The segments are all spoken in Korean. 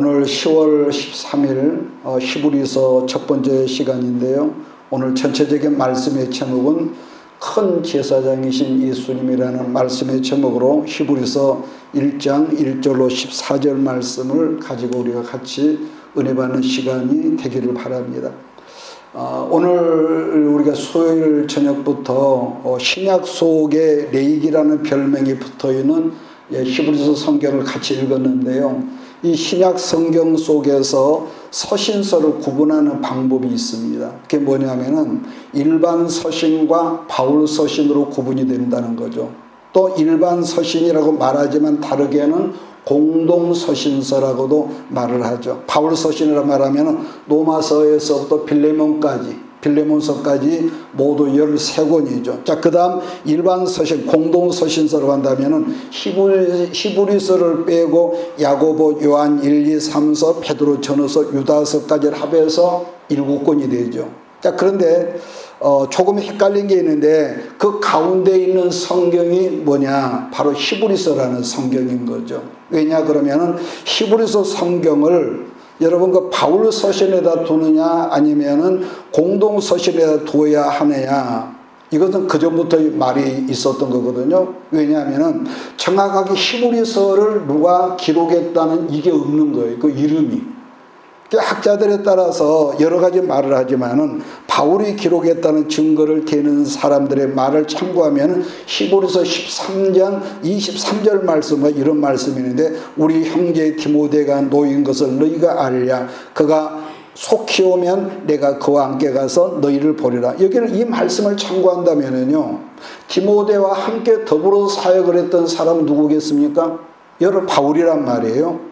오늘 10월 13일 히브리서 첫 번째 시간인데요. 오늘 전체적인 말씀의 제목은 큰 제사장이신 예수님이라는 말씀의 제목으로 히브리서 1장 1절로 14절 말씀을 가지고 우리가 같이 은혜 받는 시간이 되기를 바랍니다. 오늘 우리가 수요일 저녁부터 신약 속에 레이기라는 별명이 붙어있는 히브리서 성경을 같이 읽었는데요. 이 신약 성경 속에서 서신서를 구분하는 방법이 있습니다. 그게 뭐냐면은 일반 서신과 바울 서신으로 구분이 된다는 거죠. 또 일반 서신이라고 말하지만 다르게는 공동 서신서라고도 말을 하죠. 바울 서신이라 말하면은 로마서에서부터 빌레몬서까지 모두 13권이죠. 자, 그 다음 일반 서신, 공동 서신서로 한다면은 히브리서를 빼고 야고보, 요한, 1, 2, 3서, 베드로 전후서, 유다서까지를 합해서 7권이 되죠. 자, 그런데 조금 헷갈린 게 있는데 그 가운데 있는 성경이 뭐냐? 바로 히브리서라는 성경인 거죠. 왜냐 그러면은 히브리서 성경을 여러분 그 바울 서신에다 두느냐 아니면은 공동 서신에다 두어야 하느냐, 이것은 그전부터 말이 있었던 거거든요. 왜냐하면은 정확하게 히브리서를 누가 기록했다는 이게 없는 거예요. 그 이름이. 학자들에 따라서 여러 가지 말을 하지만은 바울이 기록했다는 증거를 대는 사람들의 말을 참고하면 히브리서 13장 23절 말씀과 이런 말씀이 있는데, 우리 형제 디모데가 놓인 것을 너희가 알랴. 그가 속히 오면 내가 그와 함께 가서 너희를 보리라. 여기는 이 말씀을 참고한다면은요, 디모데와 함께 더불어 사역을 했던 사람 누구겠습니까? 여러분 바울이란 말이에요.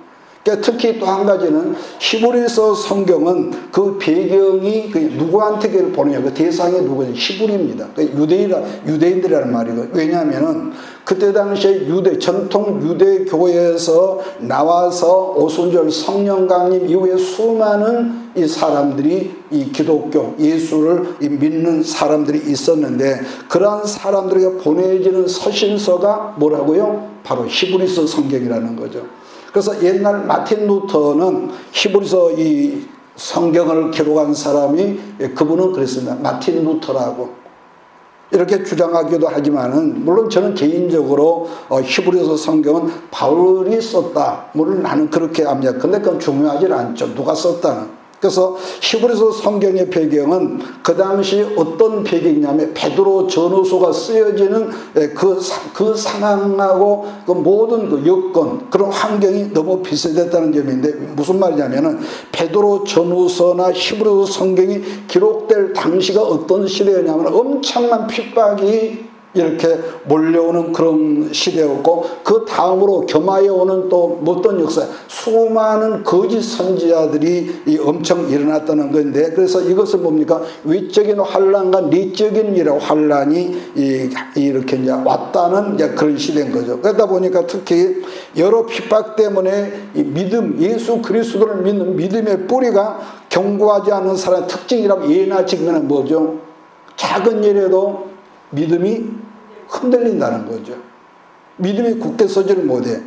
특히 또 한 가지는 히브리서 성경은 그 배경이 누구한테 보내냐, 그 대상이 누구냐, 히브리입니다. 유대인들이라는 말이고. 왜냐하면은 그때 당시에 전통 유대교회에서 나와서 오순절 성령 강림 이후에 수많은 이 사람들이 이 기독교 예수를 믿는 사람들이 있었는데, 그러한 사람들에게 보내지는 서신서가 뭐라고요? 바로 히브리서 성경이라는 거죠. 그래서 옛날 마틴 루터는 히브리서 이 성경을 기록한 사람이, 그분은 그랬습니다. 마틴 루터라고 이렇게 주장하기도 하지만은, 물론 저는 개인적으로 히브리서 성경은 바울이 썼다, 물론 나는 그렇게 압니다. 근데 그건 중요하지 않죠, 누가 썼다는. 그래서 히브리서 성경의 배경은 그 당시 어떤 배경이냐면 베드로 전후서가 쓰여지는 그 상황하고 그 모든 그 여건, 그런 환경이 너무 비슷했다는 점인데, 무슨 말이냐면은 베드로 전후서나 히브리서 성경이 기록될 당시가 어떤 시대였냐면 엄청난 핍박이 이렇게 몰려오는 그런 시대였고, 그 다음으로 겸하여 오는 또 어떤 역사, 수많은 거짓 선지자들이 엄청 일어났다는 건데, 그래서 이것은 뭡니까? 외적인 환란과 내적인 환란이 이렇게 이제 왔다는 이제 그런 시대인 거죠. 그러다 보니까 특히 여러 핍박 때문에 이 믿음, 예수 그리스도를 믿는 믿음의 뿌리가 견고하지 않은 사람의 특징이라고 예나 지금은 뭐죠? 작은 일에도 믿음이 흔들린다는 거죠. 믿음이 굳게 서지를 못해.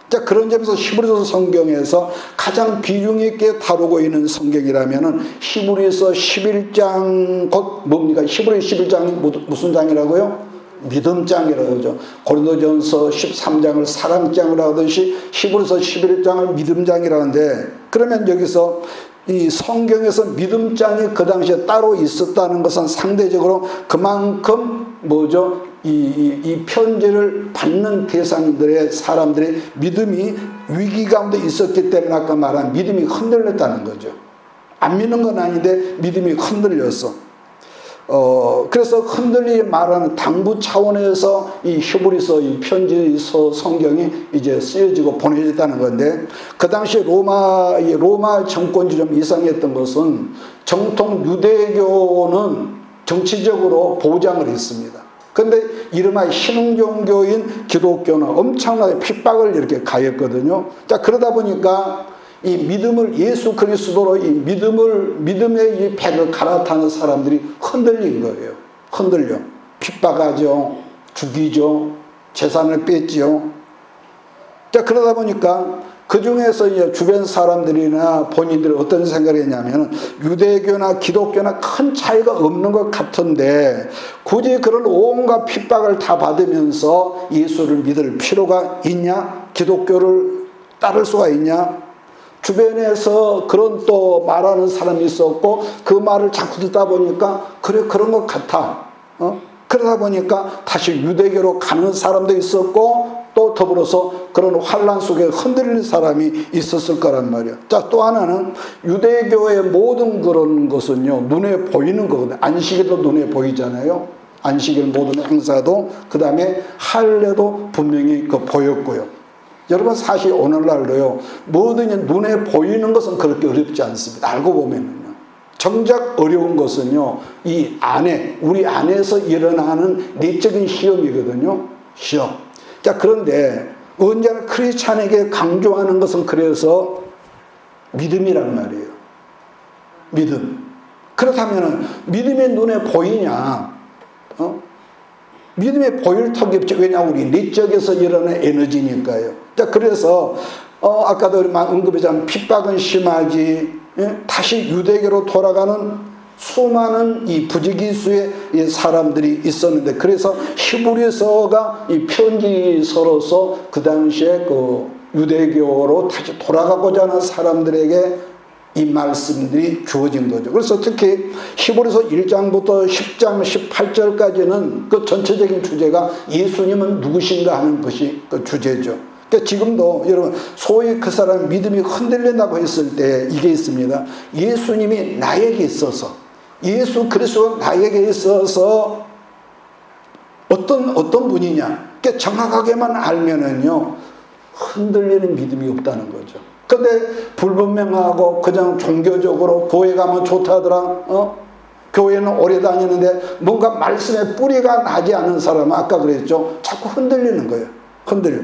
자, 그런 점에서 히브리서 성경에서 가장 비중 있게 다루고 있는 성경이라면은 히브리서 11장, 곧 뭡니까? 히브리서 11장이 무슨 장이라고요? 믿음장이라고 하죠. 고린도전서 13장을 사랑장이라고 하듯이 히브리서 11장을 믿음장이라고 하는데, 그러면 여기서 이 성경에서 믿음장이 그 당시에 따로 있었다는 것은 상대적으로 그만큼 뭐죠? 이 편지를 받는 대상들의 사람들의 믿음이 위기 가운데 있었기 때문에 아까 말한 믿음이 흔들렸다는 거죠. 안 믿는 건 아닌데 믿음이 흔들렸어. 그래서 흔들리 말하는 당부 차원에서 이 히브리서 이 편지서 성경이 이제 쓰여지고 보내졌다는 건데, 그 당시 로마 정권이 좀 이상했던 것은 정통 유대교는 정치적으로 보장을 했습니다. 그런데 이름하여 신흥종교인 기독교는 엄청나게 핍박을 이렇게 가했거든요. 자, 그러다 보니까 이 믿음을 예수 그리스도로 이 믿음의 이 배를 갈아타는 사람들이 흔들린 거예요. 흔들려. 핍박하죠. 죽이죠. 재산을 뺐지요. 자, 그러다 보니까 그 중에서 이제 주변 사람들이나 본인들이 어떤 생각을 했냐면 유대교나 기독교나 큰 차이가 없는 것 같은데 굳이 그런 온갖 핍박을 다 받으면서 예수를 믿을 필요가 있냐? 기독교를 따를 수가 있냐? 주변에서 그런 또 말하는 사람이 있었고 그 말을 자꾸 듣다 보니까 그래 그런 것 같아. 그러다 보니까 다시 유대교로 가는 사람도 있었고 또 더불어서 그런 환란 속에 흔들리는 사람이 있었을 거란 말이에요. 자, 또 하나는 유대교의 모든 그런 것은요 눈에 보이는 거거든요. 안식일도 눈에 보이잖아요. 안식일 모든 행사도 그 다음에 할례도 분명히 보였고요. 여러분 사실 오늘날도요 뭐든 눈에 보이는 것은 그렇게 어렵지 않습니다. 알고 보면은요. 정작 어려운 것은요 이 안에 우리 안에서 일어나는 내적인 시험이거든요. 시험. 자, 그런데 언제나 크리스찬에게 강조하는 것은 그래서 믿음이란 말이에요. 믿음. 그렇다면 믿음의 눈에 보이냐? 믿음에 보일 턱이 없죠. 왜냐하면 우리 내적에서 일어나는 에너지니까요. 자, 그래서 아까도 우리 언급했지만 핍박은 심하지. 다시 유대교로 돌아가는 수많은 이 부지기수의 사람들이 있었는데 그래서 히브리서가 이 편지서로서 그 당시에 그 유대교로 다시 돌아가고자 하는 사람들에게 이 말씀들이 주어진 거죠. 그래서 특히 히브리서 1장부터 10장 18절까지는 그 전체적인 주제가 예수님은 누구신가 하는 것이 그 주제죠. 그러니까 지금도 여러분 소위 그 사람 믿음이 흔들린다고 했을 때 이게 있습니다. 예수님이 나에게 있어서 예수 그리스도가 나에게 있어서 어떤 분이냐 그러니까 정확하게만 알면은요 흔들리는 믿음이 없다는 거죠. 근데 불분명하고 그냥 종교적으로 교회 가면 좋다더라. 교회는 오래 다니는데 뭔가 말씀에 뿌리가 나지 않은 사람은 아까 그랬죠. 자꾸 흔들리는 거예요. 흔들려.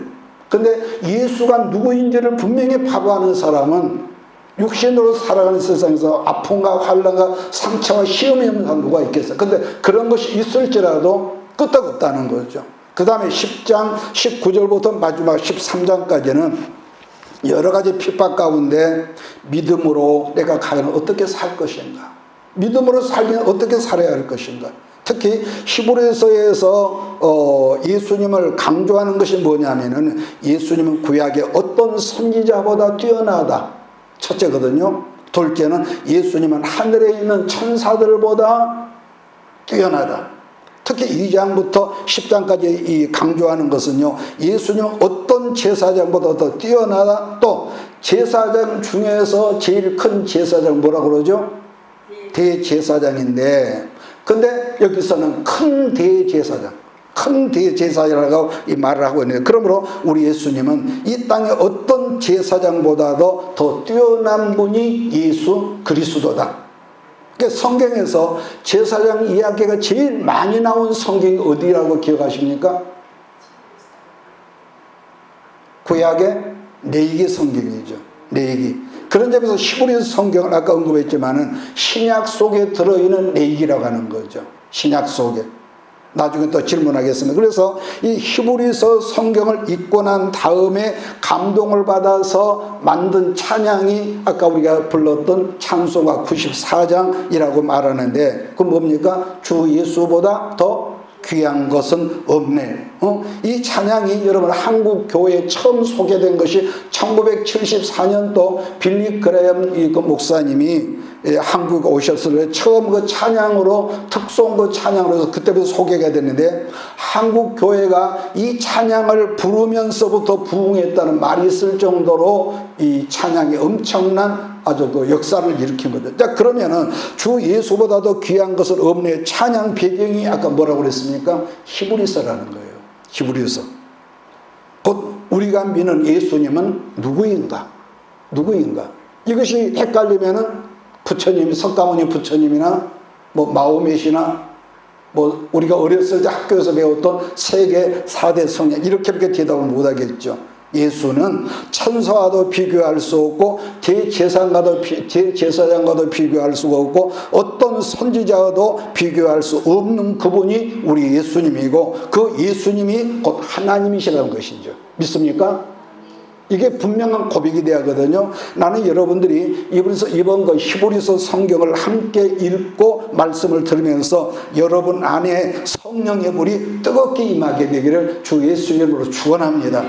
근데 예수가 누구인지를 분명히 파악하는 사람은 육신으로 살아가는 세상에서 아픔과 환난과 상처와 시험이 없는 사람 누가 있겠어요. 근데 그런 것이 있을지라도 끄떡없다는 거죠. 그 다음에 10장 19절부터 마지막 13장까지는 여러 가지 핍박 가운데 믿음으로 내가 과연 어떻게 살 것인가, 믿음으로 살면 어떻게 살아야 할 것인가. 특히 히브리서에서 예수님을 강조하는 것이 뭐냐면은 예수님은 구약의 어떤 선지자보다 뛰어나다 첫째거든요. 둘째는 예수님은 하늘에 있는 천사들보다 뛰어나다. 특히 2장부터 10장까지 이 강조하는 것은요 예수님은 어떤 제사장보다 더 뛰어나다. 또 제사장 중에서 제일 큰 제사장 뭐라고 그러죠? 대제사장인데 근데 여기서는 큰 대제사장, 큰 대제사장이라고 이 말을 하고 있는데 그러므로 우리 예수님은 이 땅의 어떤 제사장보다도 더 뛰어난 분이 예수 그리스도다. 그러니까 성경에서 제사장 이야기가 제일 많이 나온 성경이 어디라고 기억하십니까? 구약의 레위기 성경이죠. 레위기. 그런 점에서 히브리 성경을 아까 언급했지만은 신약 속에 들어있는 레위기라고 하는 거죠. 신약 속에. 나중에 또 질문하겠습니다. 그래서 이 히브리서 성경을 읽고 난 다음에 감동을 받아서 만든 찬양이 아까 우리가 불렀던 찬송가 94장이라고 말하는데 그 뭡니까? 주 예수보다 더 귀한 것은 없네. 이 찬양이 여러분 한국 교회에 처음 소개된 것이 1974년도 빌리 그레엄 그 목사님이 한국에 오셨을 때 처음 그 찬양으로 특송 그 찬양으로 해서 그때부터 소개가 됐는데 한국 교회가 이 찬양을 부르면서부터 부흥했다는 말이 있을 정도로 이 찬양이 엄청난 아주 그 역사를 일으킨 거죠. 자, 그러면은 주 예수보다도 귀한 것은 없네. 찬양 배경이 아까 뭐라고 그랬습니까? 히브리서라는 거예요. 히브리서. 곧 우리가 믿는 예수님은 누구인가? 누구인가? 이것이 헷갈리면은 부처님, 석가모니 부처님이나 뭐 마호мет이나 뭐 우리가 어렸을 때 학교에서 배웠던 세계 4대 성령 이렇게밖에 대답을 못하겠죠. 예수는 천사와도 비교할 수 없고 대제사장과도 비교할 수가 없고 어떤 선지자와도 비교할 수 없는 그분이 우리 예수님이고 그 예수님이 곧 하나님이시라는 것이죠. 믿습니까? 이게 분명한 고백이 돼야 하거든요. 나는 여러분들이 이번 그 히브리서 성경을 함께 읽고 말씀을 들으면서 여러분 안에 성령의 불이 뜨겁게 임하게 되기를 주 예수 이름으로 축원합니다.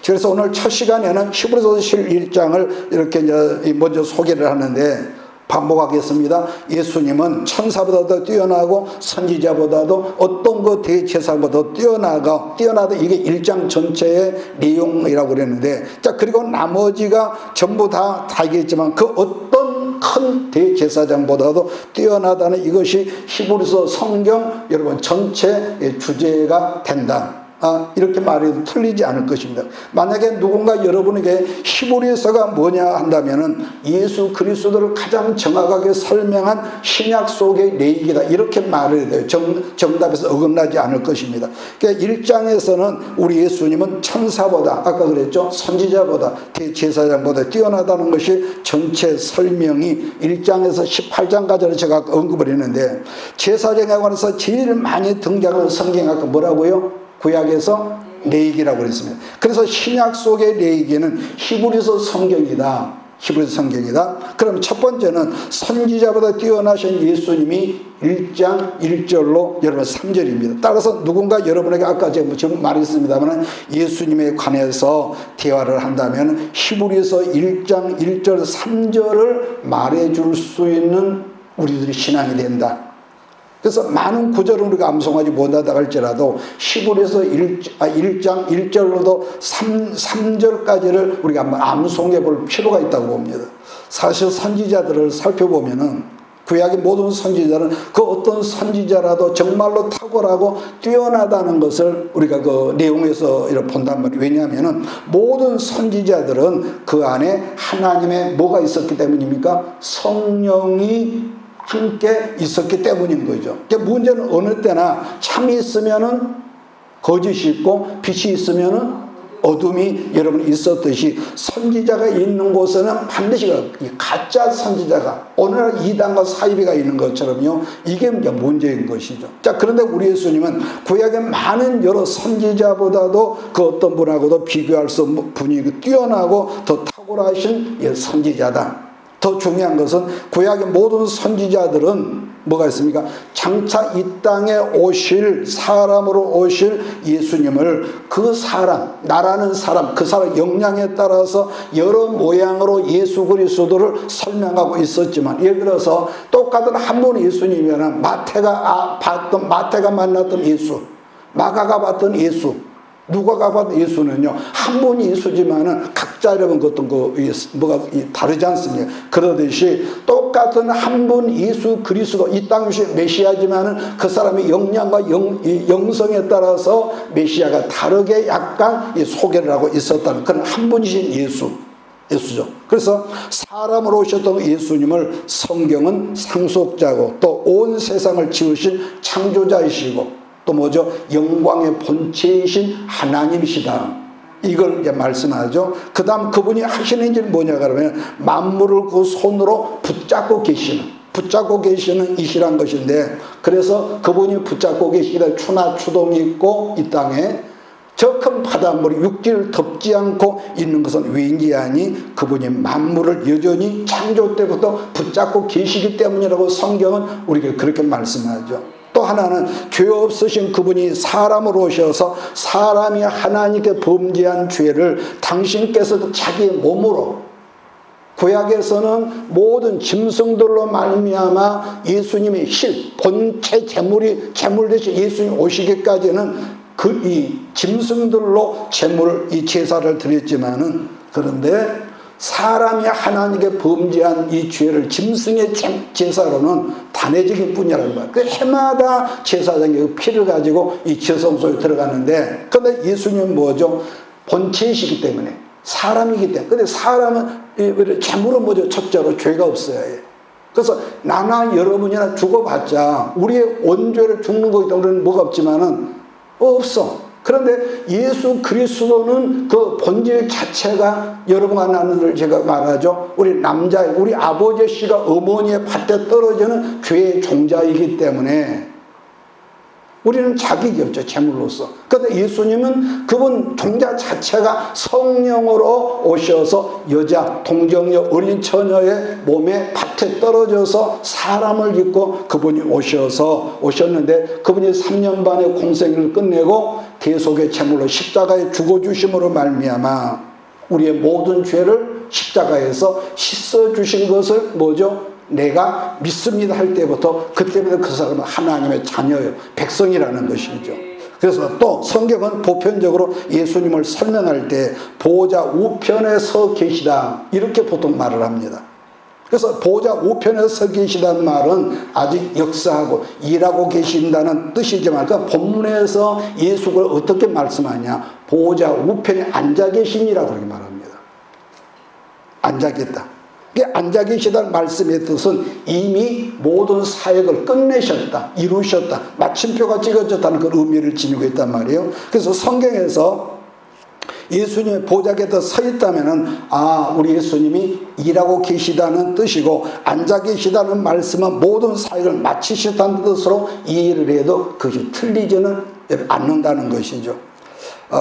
그래서 오늘 첫 시간에는 히브리서 1장을 이렇게 이제 먼저 소개를 하는데 반복하겠습니다. 예수님은 천사보다도 뛰어나고 선지자보다도 어떤 그 대제사보다도 뛰어나다 이게 1장 전체의 내용이라고 그랬는데, 자 그리고 나머지가 전부 다 알겠지만 그 어떤 큰 대제사장보다도 뛰어나다는 이것이 히브리서 성경 여러분 전체의 주제가 된다. 이렇게 말해도 틀리지 않을 것입니다. 만약에 누군가 여러분에게 히브리서가 뭐냐 한다면은 예수 그리스도를 가장 정확하게 설명한 신약 속의 내용이다 이렇게 말해야 돼요. 정답에서 어긋나지 않을 것입니다. 그러니까 1장에서는 우리 예수님은 천사보다 아까 그랬죠, 선지자보다 대제사장보다 뛰어나다는 것이 전체 설명이 1장에서 18장까지를 제가 언급을 했는데, 제사장에 관해서 제일 많이 등장하는 성경 아까 뭐라고요? 구약에서 레위기라고 그랬습니다. 그래서 신약 속의 레위기는 히브리서 성경이다. 히브리서 성경이다. 그럼 첫 번째는 선지자보다 뛰어나신 예수님이 1장 1절로 여러분 3절입니다. 따라서 누군가 여러분에게 아까 제가 지금 말했습니다만 예수님에 관해서 대화를 한다면 히브리서 1장 1절 3절을 말해줄 수 있는 우리들이 신앙이 된다. 그래서 많은 구절은 우리가 암송하지 못하다 할지라도 히브리서 1장 1절로도 3절까지를 우리가 한번 암송해 볼 필요가 있다고 봅니다. 사실 선지자들을 살펴보면은 구약의 모든 선지자는 그 어떤 선지자라도 정말로 탁월하고 뛰어나다는 것을 우리가 그 내용에서 이렇게 본단 말이에요. 왜냐하면은 모든 선지자들은 그 안에 하나님의 뭐가 있었기 때문입니까? 성령이 함께 있었기 때문인 거죠. 그러니까 문제는 어느 때나 참이 있으면은 거짓이 있고 빛이 있으면은 어둠이 여러분 있었듯이 선지자가 있는 곳에는 반드시 가짜 선지자가 오늘날 이단과 사이비가 있는 것처럼요. 이게 문제인 것이죠. 자, 그런데 우리 예수님은 구약의 많은 여러 선지자보다도 그 어떤 분하고도 비교할 수 없는 분이 뛰어나고 더 탁월하신 선지자다. 더 중요한 것은 구약의 모든 선지자들은 뭐가 있습니까? 장차 이 땅에 오실 사람으로 오실 예수님을 그 사람, 나라는 사람, 그 사람 역량에 따라서 여러 모양으로 예수 그리스도를 설명하고 있었지만, 예를 들어서 똑같은 한 분 예수님이면 마태가 만났던 예수, 마가가 봤던 예수, 누가가 봐도 예수는요 한 분이 예수지만은 각자 여러분 어떤 뭐가 다르지 않습니까? 그러듯이 똑같은 한 분 예수 그리스도 이 땅의 메시아지만은 그 사람의 역량과 영성에 따라서 메시아가 다르게 약간 소개를 하고 있었다는 그런 한 분이신 예수죠. 그래서 사람으로 오셨던 예수님을 성경은 상속자고 또 온 세상을 지으신 창조자이시고 또 뭐죠? 영광의 본체이신 하나님이시다. 이걸 이제 말씀하죠. 그 다음 그분이 하시는 일이 뭐냐 그러면 만물을 그 손으로 붙잡고 계시는 이시란 것인데, 그래서 그분이 붙잡고 계시기에 추나 추동이 있고 이 땅에 저 큰 바닷물이 육지를 덮지 않고 있는 것은 왠지 아니 그분이 만물을 여전히 창조 때부터 붙잡고 계시기 때문이라고 성경은 우리에게 그렇게 말씀하죠. 또 하나는 죄 없으신 그분이 사람으로 오셔서 사람이 하나님께 범죄한 죄를 당신께서도 자기 몸으로, 구약에서는 모든 짐승들로 말미암아 예수님의 본체 제물 대신 예수님 오시기까지는 이 짐승들로 이 제사를 드렸지만은, 그런데 사람이 하나님께 범죄한 이 죄를 짐승의 제사로는 단회적인 뿐이라는 거예요. 그 해마다 제사장이 피를 가지고 이 지성소에 들어가는데, 그런데 예수님은 뭐죠? 본체이시기 때문에, 사람이기 때문에. 근데 사람은 제물은 뭐죠? 첫째로 죄가 없어요. 그래서 나나 여러분이나 죽어봤자 우리의 원죄를 죽는 거기 때문에 뭐가 없지만은 없어. 그런데 예수 그리스도는 그 본질 자체가 여러분과 나는 제가 말하죠. 우리 아버지 씨가 어머니의 밭에 떨어지는 죄의 종자이기 때문에 우리는 자격이 없죠, 제물로서. 그런데 예수님은 그분 존재 자체가 성령으로 오셔서 여자, 동정녀, 어린 처녀의 몸에 밭에 떨어져서 사람을 입고 그분이 오셨는데 그분이 3년 반의 공생을 끝내고 대속의 제물로 십자가에 죽어주심으로 말미암아 우리의 모든 죄를 십자가에서 씻어주신 것을 뭐죠? 내가 믿습니다 할 때부터 그때부터 그 사람은 하나님의 자녀예요. 백성이라는 것이죠. 그래서 또 성경은 보편적으로 예수님을 설명할 때 보호자 우편에 서 계시다 이렇게 보통 말을 합니다. 그래서 보호자 우편에 서 계시다는 말은 아직 역사하고 일하고 계신다는 뜻이지만 그 본문에서 예수가 어떻게 말씀하냐, 보호자 우편에 앉아 계시니라고 그렇게 말합니다. 앉아 계시다. 앉아 계시다는 말씀의 뜻은 이미 모든 사역을 끝내셨다, 이루셨다, 마침표가 찍어졌다는 그 의미를 지니고 있단 말이에요. 그래서 성경에서 예수님의 보좌 곁에 서 있다면은 우리 예수님이 일하고 계시다는 뜻이고, 앉아 계시다는 말씀은 모든 사역을 마치셨다는 뜻으로 이해를 해도 그것이 틀리지는 않는다는 것이죠.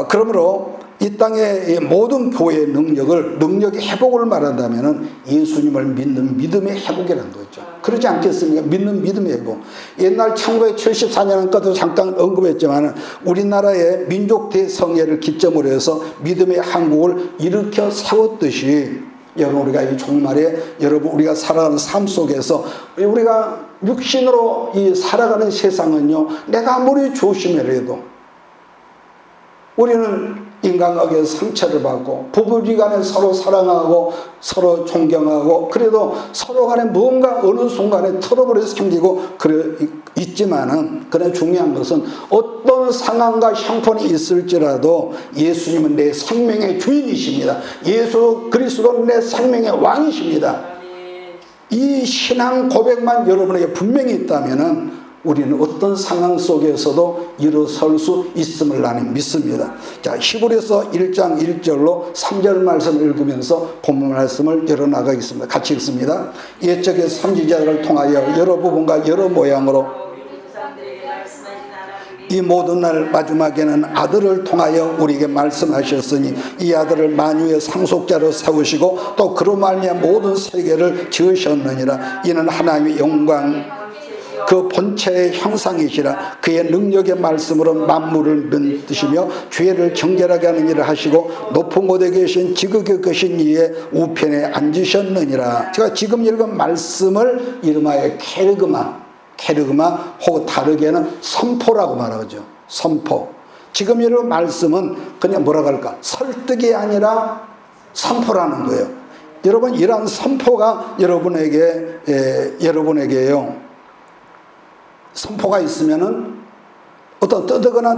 그러므로 이 땅의 모든 교회의 능력의 회복을 말한다면 예수님을 믿는 믿음의 회복이라는 거죠. 그러지 않겠습니까? 믿는 믿음의 회복. 옛날 1974년까지도 잠깐 언급했지만 우리나라의 민족 대성회를 기점으로 해서 믿음의 한국을 일으켜 세웠듯이, 여러분 우리가 이 종말에 여러분 우리가 살아가는 삶 속에서 우리가 육신으로 살아가는 세상은요, 내가 아무리 조심해도 우리는 인간관계에서 상처를 받고, 부부지간에 서로 사랑하고 서로 존경하고, 그래도 서로 간에 뭔가 어느 순간에 트러블이 생기고 있지만은, 그러나 중요한 것은 어떤 상황과 형편이 있을지라도 예수님은 내 생명의 주인이십니다. 예수 그리스도는 내 생명의 왕이십니다. 이 신앙 고백만 여러분에게 분명히 있다면은 우리는 어떤 상황 속에서도 일어설 수 있음을 나는 믿습니다. 자, 히브리서 1장 1절로 3절 말씀을 읽으면서 본문 말씀을 열어나가겠습니다. 같이 읽습니다. 옛적의 선지자들을 통하여 여러 부분과 여러 모양으로 이 모든 날 마지막에는 아들을 통하여 우리에게 말씀하셨으니 이 아들을 만유의 상속자로 세우시고 또 그로 말미암아 모든 세계를 지으셨느니라. 이는 하나님의 영광 그 본체의 형상이시라. 그의 능력의 말씀으로 만물을 만드시며 죄를 정결하게 하는 일을 하시고 높은 곳에 계신 지극히 크신 이의 우편에 앉으셨느니라. 제가 지금 읽은 말씀을 이름하여 케르그마 혹은 다르게는 선포라고 말하죠. 선포. 지금 읽은 말씀은 그냥 뭐라고 할까, 설득이 아니라 선포라는 거예요. 여러분, 이러한 선포가 여러분에게요, 선포가 있으면은 어떤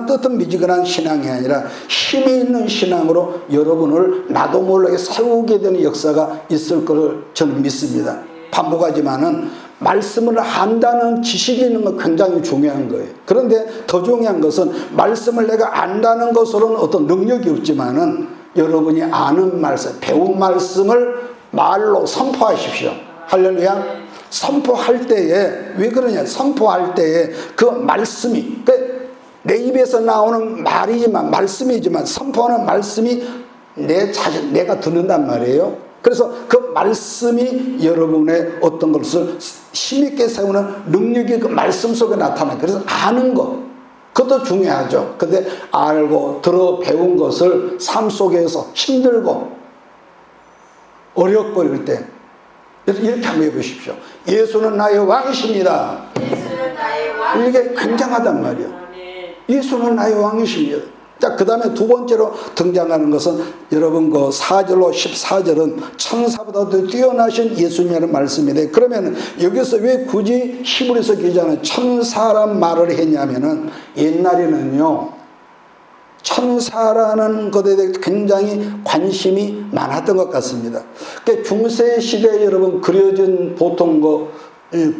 뜨뜻미지근한 신앙이 아니라 힘이 있는 신앙으로 여러분을 나도 모르게 세우게 되는 역사가 있을 것을 저는 믿습니다. 반복하지만은 말씀을 안다는 지식이 있는 건 굉장히 중요한 거예요. 그런데 더 중요한 것은 말씀을 내가 안다는 것으로는 어떤 능력이 없지만은 여러분이 아는 말씀, 배운 말씀을 말로 선포하십시오. 할렐루야. 선포할 때에, 왜 그러냐, 선포할 때에 그 말씀이, 내 입에서 나오는 말이지만, 말씀이지만 선포하는 말씀이 내가 듣는단 말이에요. 그래서 그 말씀이 여러분의 어떤 것을 힘있게 세우는 능력이 그 말씀 속에 나타나요. 그래서 아는 것, 그것도 중요하죠. 근데 알고 들어 배운 것을 삶 속에서 힘들고 어렵고 이럴 때 이렇게 한번 해보십시오. 예수는 나의 왕이십니다. 이게 굉장하단 말이에요. 예수는 나의 왕이십니다. 자, 그 다음에 두 번째로 등장하는 것은 여러분 그 4절로 14절은 천사보다도 뛰어나신 예수님이라는 말씀인데, 그러면 여기서 왜 굳이 히브리서 기자는 천사란 말을 했냐면은 옛날에는요, 천사라는 것에 대해 굉장히 관심이 많았던 것 같습니다. 그러니까 중세 시대에 여러분 그려진 보통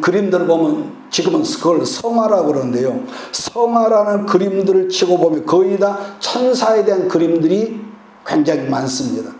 그림들을 보면 지금은 그걸 성화라고 그러는데요. 성화라는 그림들을 치고 보면 거의 다 천사에 대한 그림들이 굉장히 많습니다.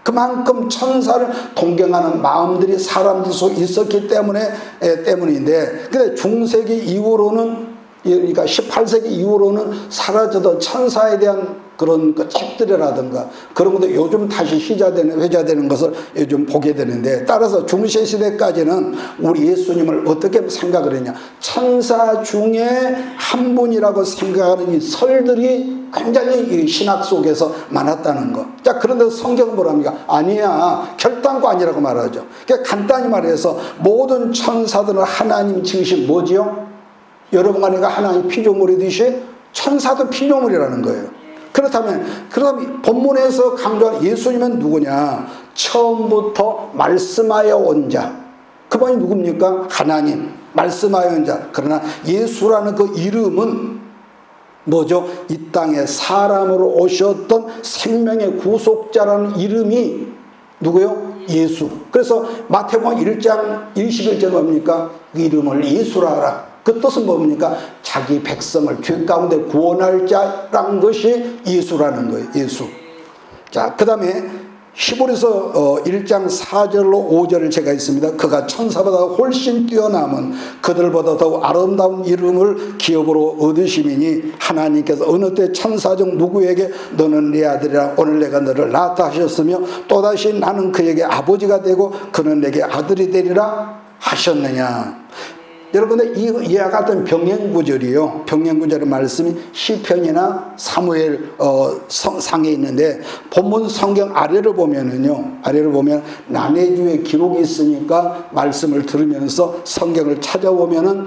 그만큼 천사를 동경하는 마음들이 사람들 속에 있었기 때문인데, 근데 중세기 이후로는 그러니까 18세기 이후로는 사라졌던 천사에 대한 그런 그 책들이라든가 그런 것도 요즘 다시 회자되는 것을 요즘 보게 되는데, 따라서 중세 시대까지는 우리 예수님을 어떻게 생각을 했냐, 천사 중에 한 분이라고 생각하는 이 설들이 굉장히 이 신학 속에서 많았다는 거. 자, 그런데 성경은 뭐랍니까? 아니야, 결단코 아니라고 말하죠. 그러니까 간단히 말해서 모든 천사들은 하나님 지으신 뭐지요? 여러분과 내가 하나님 피조물이듯이 천사도 피조물이라는 거예요. 그렇다면 그럼 본문에서 강조하는 예수님은 누구냐? 처음부터 말씀하여 온 자. 그분이 누굽니까? 하나님, 말씀하여 온 자. 그러나 예수라는 그 이름은 뭐죠? 이 땅에 사람으로 오셨던 생명의 구속자라는 이름이 누구요? 예수. 그래서 마태복음 1장 21절에 뭡니까? 그 이름을 예수라 하라. 그 뜻은 뭡니까? 자기 백성을 죄 가운데 구원할 자라는 것이 예수라는 거예요. 예수. 자, 그 다음에 히브리서 1장 4절로 5절을 제가 있습니다. 그가 천사보다 훨씬 뛰어남은 그들보다 더욱 아름다운 이름을 기업으로 얻으심이니 하나님께서 어느 때 천사 중 누구에게 너는 내 아들이라 오늘 내가 너를 낳았다 하셨으며 또다시 나는 그에게 아버지가 되고 그는 내게 아들이 되리라 하셨느냐. 여러분들 이와 같은 병행구절이요, 병행구절의 말씀이 시편이나 사무엘 상에 있는데, 본문 성경 아래를 보면은요, 아래를 보면 난해주의 기록이 있으니까 말씀을 들으면서 성경을 찾아보면은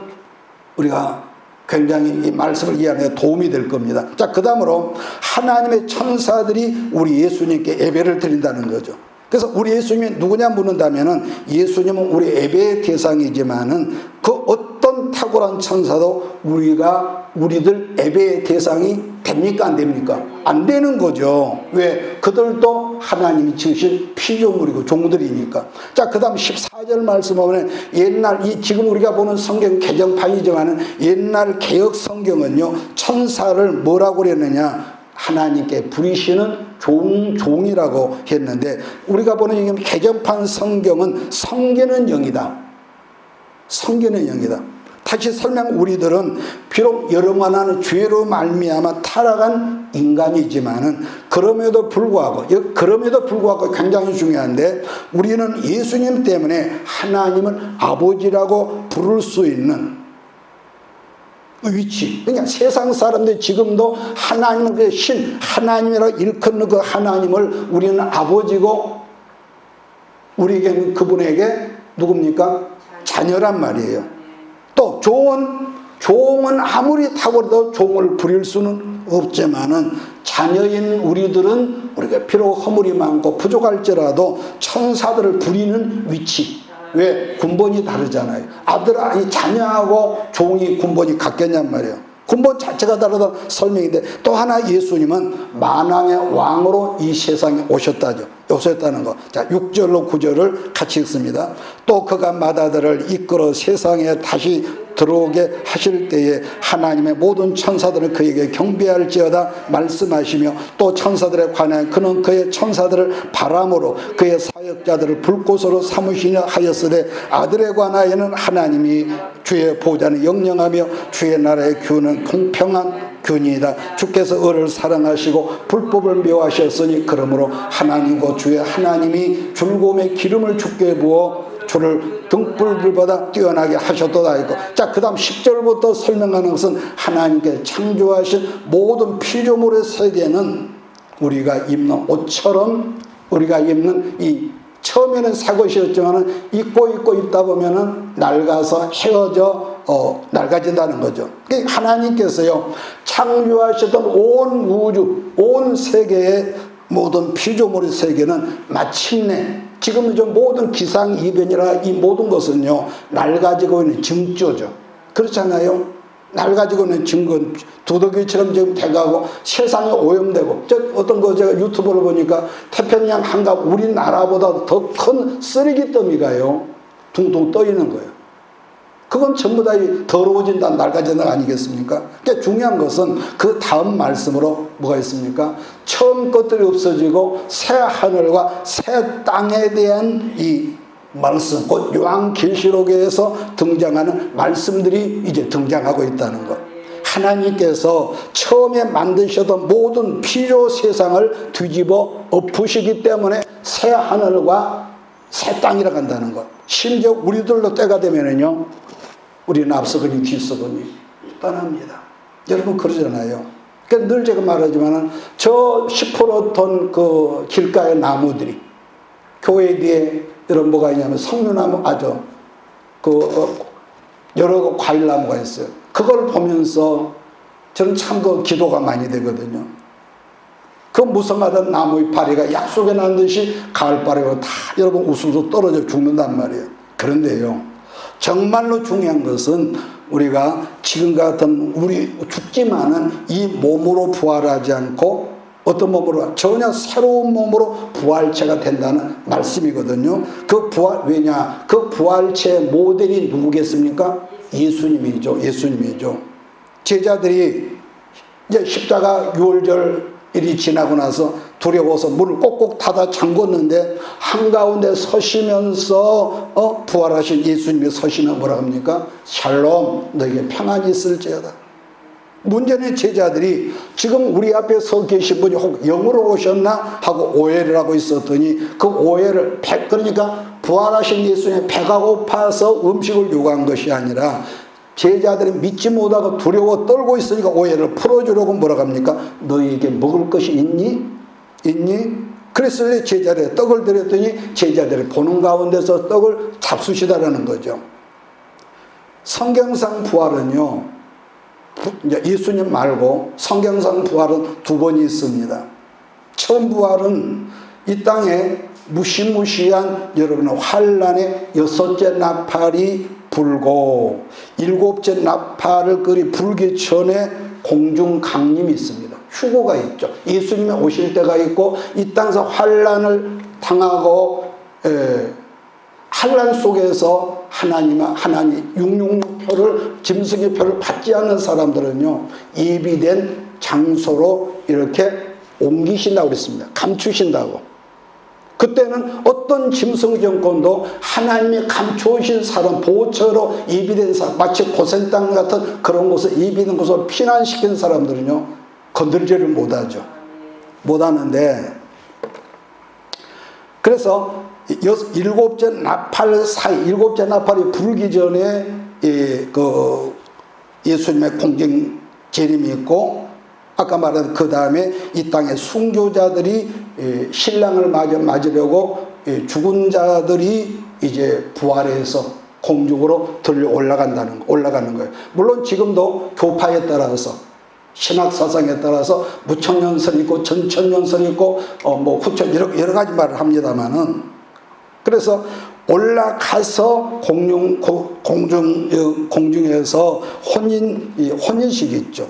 우리가 굉장히 이 말씀을 이해하는 데 도움이 될 겁니다. 자, 그 다음으로 하나님의 천사들이 우리 예수님께 예배를 드린다는 거죠. 그래서 우리 예수님이 누구냐 묻는다면은 예수님은 우리 예배의 대상이지만은 그 어떤 탁월한 천사도 우리들 예배의 대상이 됩니까? 안 됩니까? 안 되는 거죠. 왜? 그들도 하나님이 지으신 피조물이고 종들이니까. 자, 그 다음 14절 말씀 보면 옛날 지금 우리가 보는 성경 개정판이지만은 옛날 개역 성경은요, 천사를 뭐라고 그랬느냐? 하나님께 부리시는 종이라고 했는데, 우리가 보는 지금 개정판 성경은 성계는 영이다. 성계는 영이다. 다시 설명, 우리들은 비록 여러분하는 죄로 말미암아 타락한 인간이지만은 그럼에도 불구하고 굉장히 중요한데, 우리는 예수님 때문에 하나님을 아버지라고 부를 수 있는 위치. 그러니까 세상 사람들이 지금도 하나님은 그 신, 하나님이라고 일컫는 그 하나님을 우리는 아버지고, 우리에게는 그분에게 누굽니까? 자녀란 말이에요. 또 종은 아무리 탁월해도 종을 부릴 수는 없지만은 자녀인 우리들은 우리가 비록 허물이 많고 부족할지라도 천사들을 부리는 위치. 왜? 군번이 다르잖아요. 자녀하고 종이 군번이 같겠냔 말이에요. 군번 자체가 다르다 설명인데, 또 하나 예수님은 만왕의 왕으로 이 세상에 오셨다는 거. 자, 6절로 9절을 같이 읽습니다. 또 그가 마다들을 이끌어 세상에 다시 들어오게 하실 때에 하나님의 모든 천사들은 그에게 경배할지어다 말씀하시며, 또 천사들에 관하여 그는 그의 천사들을 바람으로 그의 사역자들을 불꽃으로 삼으시냐 하였으되, 아들에 관하여는 하나님이 주의 보좌는 영영하며 주의 나라의 규는 공평한 규니이다. 주께서 을을 사랑하시고 불법을 미워하셨으니 그러므로 하나님과 주의 하나님이 줄곰의 기름을 주께 부어 주를 등불들보다 뛰어나게 하셨도다 했고, 자, 그 다음 10절부터 설명하는 것은 하나님께 창조하신 모든 피조물의 세계는 우리가 입는 옷처럼, 우리가 입는 처음에는 새 것이었지만은 입고 있다 보면은 낡아서 낡아진다는 거죠. 그러니까 하나님께서요, 창조하셨던 온 우주, 온 세계의 모든 피조물의 세계는 마침내 지금 모든 기상이변이나 이 모든 것은요, 낡아지고 있는 증조죠. 그렇잖아요. 낡아지고 있는 증거, 두더기처럼 지금 돼가고 세상에 오염되고, 어떤 제가 유튜브를 보니까 태평양 한가운데 우리나라보다 더 큰 쓰레기 더미가요, 둥둥 떠 있는 거예요. 그건 전부 다 더러워진다, 낡아진다 아니겠습니까? 그러니까 중요한 것은 그 다음 말씀으로 뭐가 있습니까? 처음 것들이 없어지고 새 하늘과 새 땅에 대한 이 말씀, 곧 요한계시록에서 등장하는 말씀들이 이제 등장하고 있다는 것. 하나님께서 처음에 만드셨던 모든 피조 세상을 뒤집어 엎으시기 때문에 새 하늘과 새 땅이라고 한다는 것. 심지어 우리들도 때가 되면은요, 우리는 앞서거니 뒤서거니 떠납니다. 여러분 그러잖아요. 그러니까 늘 제가 말하지만은 저 시퍼렇던 그 길가의 나무들이 교회 뒤에 여러분 뭐가 있냐면 석류나무, 여러 과일나무가 있어요. 그걸 보면서 저는 참 그 기도가 많이 되거든요. 그 무성하던 나무의 파리가 약속해 난 듯이 가을바람으로 다 여러분 우수수 떨어져 죽는단 말이에요. 그런데요, 정말로 중요한 것은 우리가 지금 같은 우리 죽지만은 이 몸으로 부활하지 않고 어떤 몸으로 전혀 새로운 몸으로 부활체가 된다는 말씀이거든요. 그 부활, 왜냐? 그 부활체의 모델이 누구겠습니까? 예수님이죠. 제자들이 이제 십자가 유월절일이 지나고 나서 두려워서 문을 꼭꼭 닫아 잠궜는데 한가운데 서시면서 부활하신 예수님이 서시면 뭐라 합니까? 샬롬, 너에게 평안이 있을지어다. 문제는 제자들이 지금 우리 앞에 서 계신 분이 혹 영으로 오셨나 하고 오해를 하고 있었더니 그 오해를 그러니까 부활하신 예수님의 배가 고파서 음식을 요구한 것이 아니라 제자들이 믿지 못하고 두려워 떨고 있으니까 오해를 풀어주려고 뭐라고 합니까? 너희에게 먹을 것이 있니? 그래서 제자들이 떡을 드렸더니 제자들이 보는 가운데서 떡을 잡수시다라는 거죠. 성경상 부활은요, 예수님 말고 성경상 부활은 두 번이 있습니다. 처음 부활은 이 땅에 무시무시한 여러분의 환란의 여섯째 나팔이 불고 일곱째 나팔을 불기 전에 공중 강림이 있습니다. 휴고가 있죠. 예수님이 오실 때가 있고 이 땅에서 환란을 당하고 환란 속에서 하나님 666표를 짐승의 표를 받지 않는 사람들은요, 예비된 장소로 이렇게 옮기신다고 그랬습니다. 감추신다고. 그때는 어떤 짐승 정권도 하나님이 감추신 사람, 보호처로 예비된 사람, 마치 고센 땅 같은 그런 곳에 예비된 곳으로 피난시킨 사람들은요, 건들지를 못하죠. 못하는데, 그래서 일곱째 나팔이 불기 전에 예수님의 공중 재림이 있고, 아까 말한 그 다음에 이 땅의 순교자들이 신랑을 맞으려고 죽은 자들이 이제 부활해서 공중으로 들려 올라가는 거예요. 물론 지금도 교파에 따라서 신학 사상에 따라서 무천년설 있고 전천년설 있고 후천 여러 가지 말을 합니다만은, 그래서 올라가서 공중에서 혼인식이 있죠.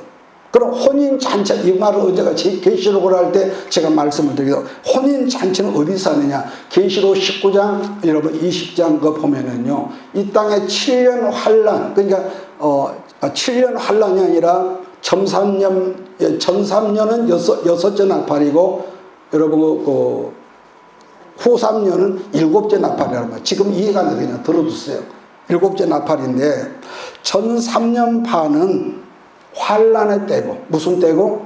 그럼 혼인잔치, 이 말을 언제가 계시록을 할 때 제가 말씀을 드리죠. 혼인잔치는 어디서 하느냐? 계시록 19장, 여러분 20장 그 보면은요, 이 땅에 7년 환란, 그러니까 7년 환란이 아니라 전삼년은 여섯째 나팔이고, 여러분 후 3년은 일곱째 나팔이라는 거예요. 지금 이해가 안 되냐? 그냥 들어두세요. 일곱째 나팔인데 전 3년 반은 환란의 때고, 무슨 때고?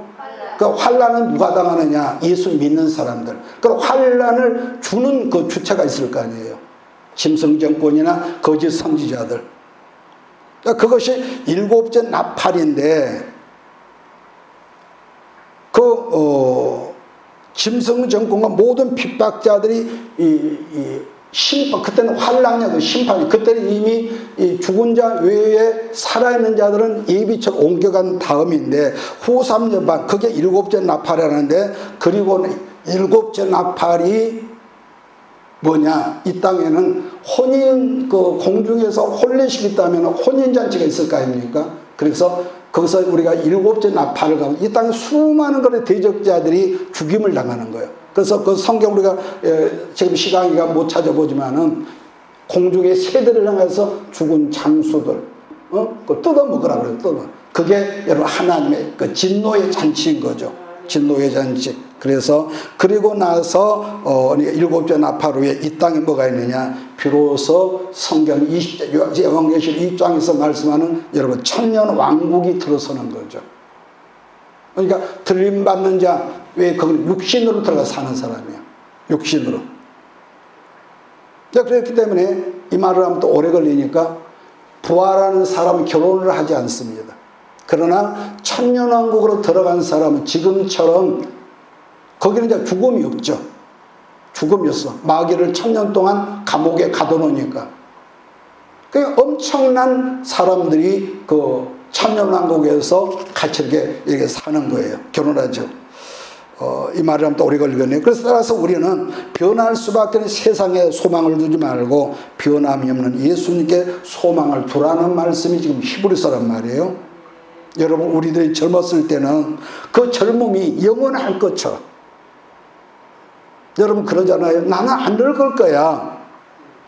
그 환란은 누가 당하느냐? 예수 믿는 사람들. 그 환란을 주는 그 주체가 있을 거 아니에요. 짐승 정권이나 거짓 선지자들. 그것이 일곱째 나팔인데, 짐승 정권과 모든 핍박자들이 심판, 그때는 환란이야, 그 심판이. 그때는 이미 죽은 자 외에 살아있는 자들은 예비처럼 옮겨간 다음인데, 후 3년 반, 그게 일곱째 나팔이라는데, 그리고 일곱째 나팔이 뭐냐? 이 땅에는 공중에서 혼례식이 있다면 혼인잔치가 있을 거 아닙니까? 그래서 거기서 우리가 일곱째 나팔을 가면 이 땅에 수많은 그런 대적자들이 죽임을 당하는 거예요. 그래서 그 성경 우리가 지금 시간이가 못 찾아보지만은 공중의 새들을 향해서 죽은 장수들, 그 뜯어먹으라 그래요. 그게 여러분 하나님의 그 진노의 잔치인 거죠. 진노의 잔치. 그래서 그리고 나서 일곱째 나팔 후에 이 땅에 뭐가 있느냐? 비로소 성경 20장 요한계시록 2장에서 말씀하는 여러분 천년 왕국이 들어서는 거죠. 그러니까 들림받는 자, 왜 거기는 육신으로 들어가 사는 사람이에요. 육신으로. 그렇기 때문에 이 말을 하면 또 오래 걸리니까 부활하는 사람은 결혼을 하지 않습니다. 그러나 천년왕국으로 들어간 사람은 지금처럼 거기는 이제 죽음이 없죠. 죽음이 없어. 마귀를 천년 동안 감옥에 가둬놓으니까. 그러니까 엄청난 사람들이 그 천년왕국에서 같이 이렇게 사는 거예요. 결혼하죠. 이 말을 하면 또 오래 걸리겠네요. 그래서 따라서 우리는 변할 수밖에 없는 세상에 소망을 두지 말고 변함이 없는 예수님께 소망을 두라는 말씀이 지금 히브리서란 말이에요. 여러분, 우리들이 젊었을 때는 그 젊음이 영원할 것처럼, 여러분 그러잖아요. 나는 안 늙을 거야.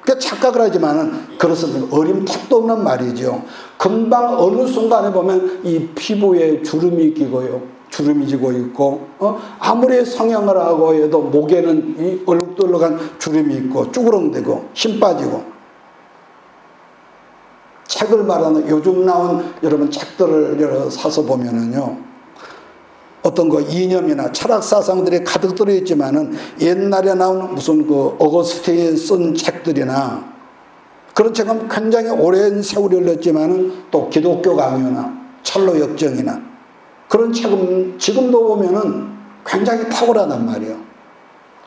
그러니까 착각을 하지만은 그것은 어림 턱도 없는 말이죠. 금방 어느 순간에 보면 이 피부에 주름이 끼고요. 주름이 지고 있고, 아무리 성형을 하고 해도 목에는 이 얼룩덜룩한 주름이 있고 쭈그렁대고 힘 빠지고. 책을 말하는 요즘 나온 여러분 책들을 사서 보면은요, 어떤 그 이념이나 철학 사상들이 가득 들어있지만은 옛날에 나온 무슨 그 어거스틴이 쓴 책들이나 그런 책은 굉장히 오랜 세월이 흘렀지만은 또 기독교 강요나 철로 역정이나 그런 책은 지금도 보면은 굉장히 탁월하단 말이에요.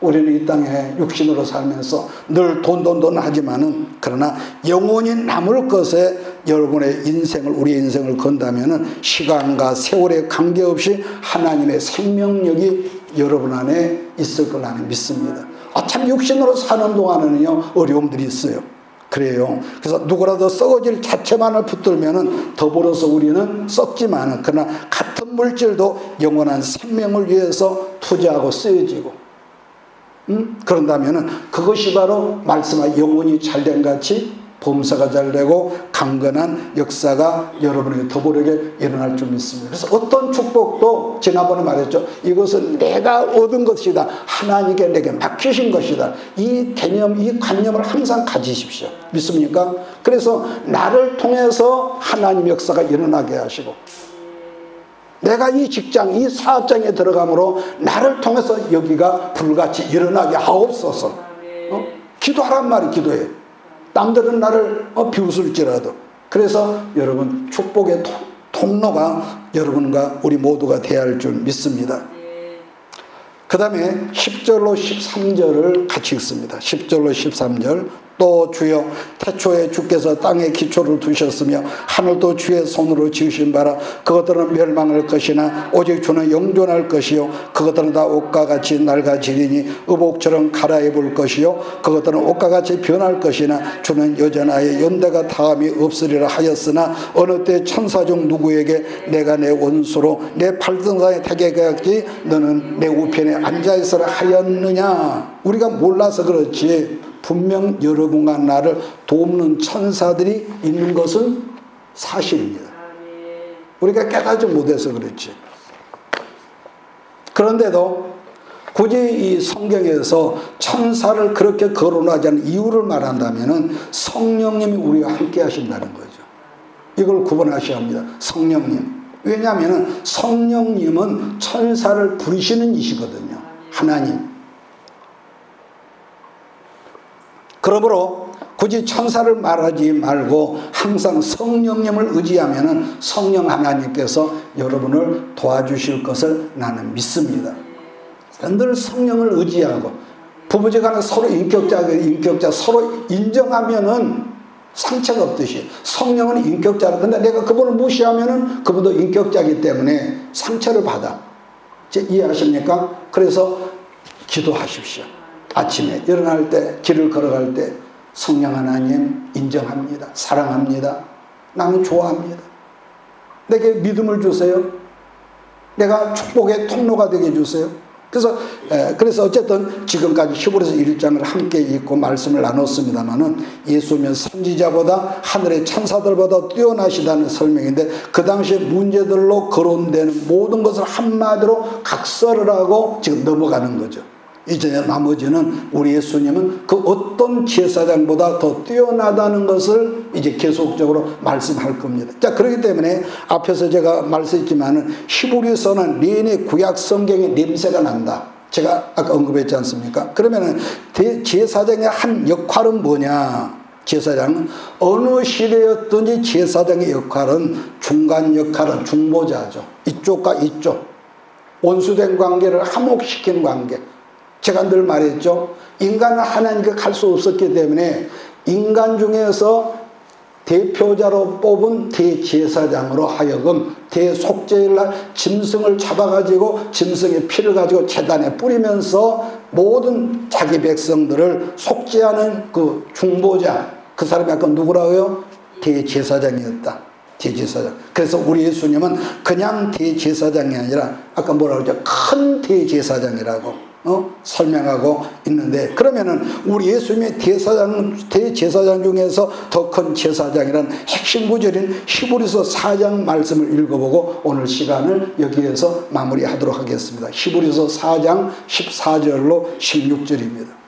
우리는 이 땅에 육신으로 살면서 늘 돈 하지만은 그러나 영원히 남을 것에 여러분의 인생을, 우리의 인생을 건다면은 시간과 세월에 관계없이 하나님의 생명력이 여러분 안에 있을 걸 나는 믿습니다. 어차피 육신으로 사는 동안에는요, 어려움들이 있어요. 그래요. 그래서 누구라도 썩어질 자체만을 붙들면은 더불어서 우리는 썩지만은, 그러나 같은 물질도 영원한 생명을 위해서 투자하고 쓰여지고, 그런다면은 그것이 바로 말씀한 영혼이 잘된 같이 범사가 잘되고 강건한 역사가 여러분에게 더불어게 일어날 줄 믿습니다. 그래서 어떤 축복도 지난번에 말했죠. 이것은 내가 얻은 것이다. 하나님께 내게 맡기신 것이다. 이 개념, 이 관념을 항상 가지십시오. 믿습니까? 그래서 나를 통해서 하나님 역사가 일어나게 하시고, 내가 이 직장, 이 사업장에 들어감으로 나를 통해서 여기가 불같이 일어나게 하옵소서. 기도하란 말이 기도해. 남들은 나를 비웃을지라도. 그래서 여러분 축복의 통로가 여러분과 우리 모두가 되어야 할 줄 믿습니다. 그 다음에 10절로 13절을 같이 읽습니다. 10절로 13절. 또 주여, 태초에 주께서 땅에 기초를 두셨으며 하늘도 주의 손으로 지으신 바라. 그것들은 멸망할 것이나 오직 주는 영존할 것이요 그것들은 다 옷과 같이 낡아지리니 의복처럼 갈아입을 것이요 그것들은 옷과 같이 변할 것이나 주는 여전하여 연대가 다함이 없으리라 하였으나 어느 때 천사 중 누구에게 내가 내 원수로 내 팔등상에 타게 하였지 너는 내 우편에 앉아있으라 하였느냐. 우리가 몰라서 그렇지 분명 여러분과 나를 돕는 천사들이 있는 것은 사실입니다. 우리가 깨닫지 못해서 그렇지. 그런데도 굳이 이 성경에서 천사를 그렇게 거론하지 않은 이유를 말한다면 성령님이 우리와 함께 하신다는 거죠. 이걸 구분하셔야 합니다. 성령님. 왜냐하면 성령님은 천사를 부리시는 이시거든요. 하나님. 그러므로 굳이 천사를 말하지 말고 항상 성령님을 의지하면 성령 하나님께서 여러분을 도와주실 것을 나는 믿습니다. 늘 성령을 의지하고 부부지간에 서로 인격자 서로 인정하면은 상처가 없듯이 성령은 인격자라. 근데 내가 그분을 무시하면은 그분도 인격자이기 때문에 상처를 받아. 이해하십니까? 그래서 기도하십시오. 아침에 일어날 때, 길을 걸어갈 때 성령 하나님 인정합니다. 사랑합니다. 나는 좋아합니다. 내게 믿음을 주세요. 내가 축복의 통로가 되게 해주세요. 그래서 어쨌든 지금까지 히브리서 1장을 함께 읽고 말씀을 나눴습니다마는 예수님은 선지자보다 하늘의 천사들보다 뛰어나시다는 설명인데, 그 당시에 문제들로 거론되는 모든 것을 한마디로 각설을 하고 지금 넘어가는 거죠. 이제 나머지는 우리 예수님은 그 어떤 제사장보다 더 뛰어나다는 것을 이제 계속적으로 말씀할 겁니다. 자, 그렇기 때문에 앞에서 제가 말씀했지만은 히브리서는 내내 구약 성경의 냄새가 난다. 제가 아까 언급했지 않습니까? 그러면은 제사장의 한 역할은 뭐냐? 제사장은 어느 시대였든지 제사장의 역할은 중간 역할은 중보자죠. 이쪽과 이쪽 원수된 관계를 화목시키는 관계. 제가 늘 말했죠. 인간은 하나님께 갈 수 없었기 때문에 인간 중에서 대표자로 뽑은 대제사장으로 하여금 대속죄일날 짐승을 잡아가지고 짐승의 피를 가지고 제단에 뿌리면서 모든 자기 백성들을 속죄하는 그 중보자, 그 사람이 아까 누구라고요? 대제사장이었다. 대제사장. 그래서 우리 예수님은 그냥 대제사장이 아니라 아까 뭐라고 그러죠? 큰 대제사장이라고 설명하고 있는데, 그러면은 우리 예수님의 대제사장 중에서 더 큰 제사장이라는 핵심 구절인 히브리서 4장 말씀을 읽어보고 오늘 시간을 여기에서 마무리하도록 하겠습니다. 히브리서 4장 14절로 16절입니다.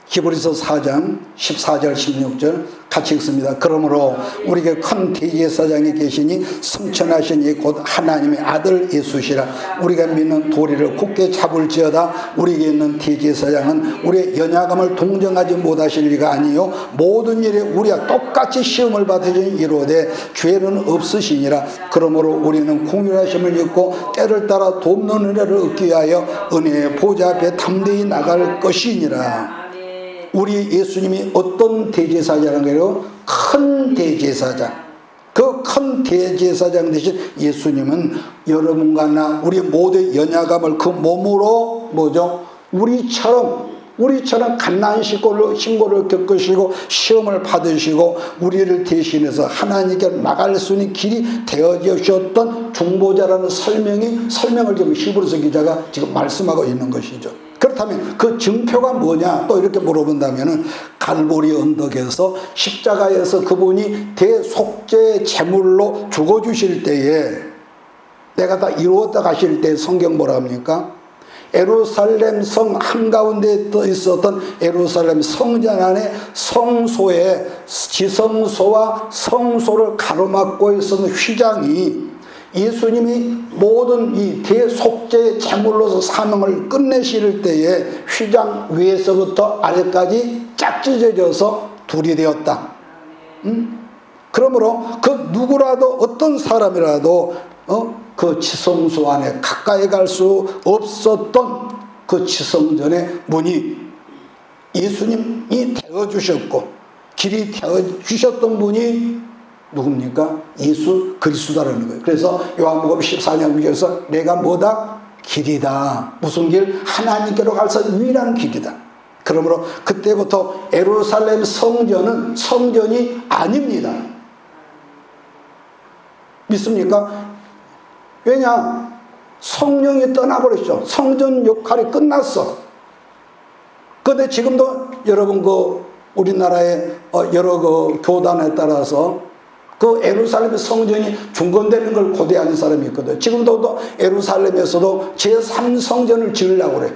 히브리서 4장 14절 16절 같이 읽습니다. 그러므로 우리에게 큰 대제사장이 계시니 승천하신 이 곧 하나님의 아들 예수시라. 우리가 믿는 도리를 굳게 잡을지어다. 우리에게 있는 대제사장은 우리의 연약함을 동정하지 못하실 리가 아니요 모든 일에 우리와 똑같이 시험을 받으신 이로되 죄는 없으시니라. 그러므로 우리는 공의하심을 입고 때를 따라 돕는 은혜를 얻기 위하여 은혜의 보좌 앞에 담대히 나갈 것이니라. 우리 예수님이 어떤 대제사장이에요? 큰 대제사장. 그 큰 대제사장 대신 예수님은 여러분과 나 우리 모두의 연약함을 그 몸으로 뭐죠? 우리처럼 갓난 신고를 겪으시고 시험을 받으시고 우리를 대신해서 하나님께 나갈 수 있는 길이 되어주셨던 중보자라는 설명을 지금 히브리서 기자가 지금 말씀하고 있는 것이죠. 그렇다면 그 증표가 뭐냐 또 이렇게 물어본다면은 갈보리 언덕에서 십자가에서 그분이 대속죄 제물로 죽어주실 때에 내가 다 이루었다 가실 때 성경 뭐라 합니까? 예루살렘 성 한가운데 있었던 예루살렘 성전 안에 성소에 지성소와 성소를 가로막고 있었던 휘장이 예수님이 모든 이 대속죄 제물로서 사명을 끝내실 때에 휘장 위에서부터 아래까지 짝 찢어져서 둘이 되었다. 그러므로 그 누구라도 어떤 사람이라도 그 지성소 안에 가까이 갈 수 없었던 그 지성전의 문이 예수님이 되어주셨고 길이 되어주셨던 분이 누굽니까? 예수 그리스도라는 거예요. 그래서 요한복음 14장 6절에서 내가 뭐다? 길이다. 무슨 길? 하나님께로 갈 수 있는 유일한 길이다. 그러므로 그때부터 예루살렘 성전은 성전이 아닙니다. 믿습니까? 왜냐? 성령이 떠나버렸죠. 성전 역할이 끝났어. 그런데 지금도 여러분 우리나라의 여러 교단에 따라서 그 예루살렘 성전이 중건되는 걸 고대하는 사람이 있거든. 지금도 예루살렘에서도 제3성전을 지으려고 그래.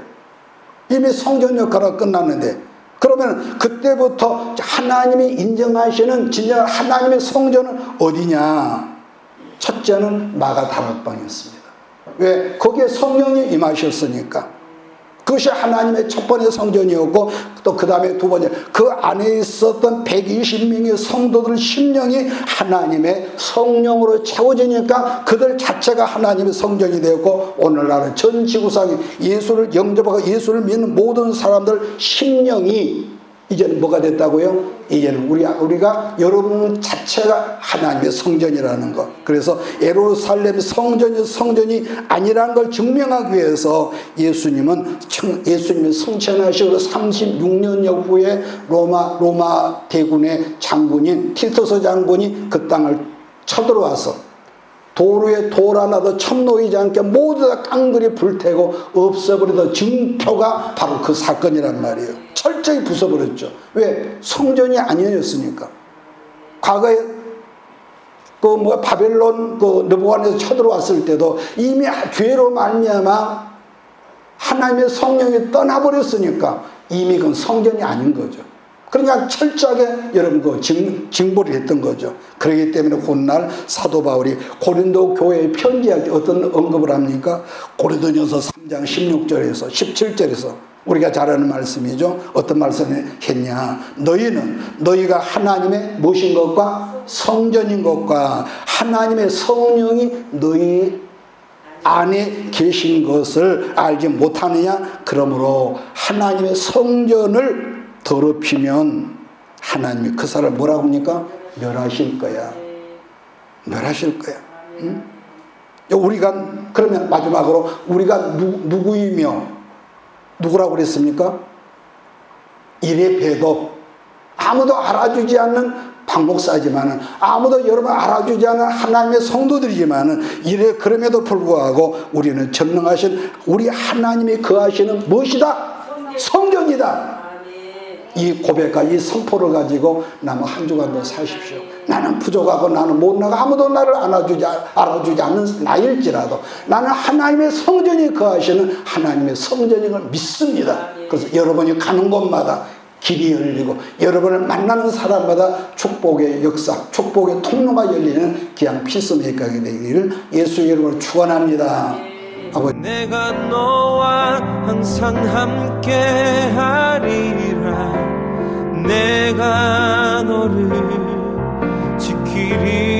이미 성전 역할은 끝났는데, 그러면 그때부터 하나님이 인정하시는 진정 하나님의 성전은 어디냐? 첫째는 마가다락방이었습니다. 왜? 거기에 성령이 임하셨으니까. 그것이 하나님의 첫 번째 성전이었고, 또 그 다음에 두 번째, 그 안에 있었던 120명의 성도들 심령이 하나님의 성령으로 채워지니까 그들 자체가 하나님의 성전이 되었고, 오늘날은 전 지구상에 예수를 영접하고 예수를 믿는 모든 사람들 심령이 이제는 뭐가 됐다고요? 이제는 우리가 여러분 자체가 하나님의 성전이라는 것. 그래서 예루살렘 성전이 아니라는 걸 증명하기 위해서 예수님이 승천하시고 36년여 후에 로마 대군의 장군인 티투스 장군이 그 땅을 쳐들어와서 도로에 돌 하나도 첨놓이지 않게 모두 다 깡그리 불태고 없애버리던 증표가 바로 그 사건이란 말이에요. 철저히 부숴버렸죠. 왜? 성전이 아니었으니까. 과거에 그 뭐 바벨론 그 느부갓네살 쳐들어왔을 때도 이미 죄로 말미암아 하나님의 성령이 떠나버렸으니까 이미 그건 성전이 아닌 거죠. 그러니까 철저하게 여러분 그 징벌을 했던 거죠. 그렇기 때문에 훗날 사도 바울이 고린도 교회에 편지할 때 어떤 언급을 합니까? 고린도전서 3장 16절에서 17절에서 우리가 잘 아는 말씀이죠. 어떤 말씀을 했냐? 너희가 하나님의 무엇인 것과 성전인 것과 하나님의 성령이 너희 안에 계신 것을 알지 못하느냐? 그러므로 하나님의 성전을 더럽히면 하나님이 그 사람을 뭐라고 합니까? 멸하실 거야. 멸하실 거야. 응? 우리가 그러면 마지막으로 우리가 누구이며 누구라고 그랬습니까? 일의 배도 아무도 알아주지 않는 박목사지만은 아무도 여러분 알아주지 않는 하나님의 성도들이지만은 이래 그럼에도 불구하고 우리는 전능하신 우리 하나님이 거하시는 무엇이다? 성전이다. 이 고백과 이 선포를 가지고 남은 한 주간도 사십시오. 나는 부족하고 나는 못나가 아무도 나를 알아주지 않는 나일지라도 나는 하나님의 성전이 거하시는 하나님의 성전인 걸 믿습니다. 그래서 여러분이 가는 곳마다 길이 열리고 여러분을 만나는 사람마다 축복의 역사, 축복의 통로가 열리는 귀한 피스메이커가 되기를 예수 이름으로 축원합니다. 아버지. 내가 너와 항상 함께 하리라. 내가 너를 지키리.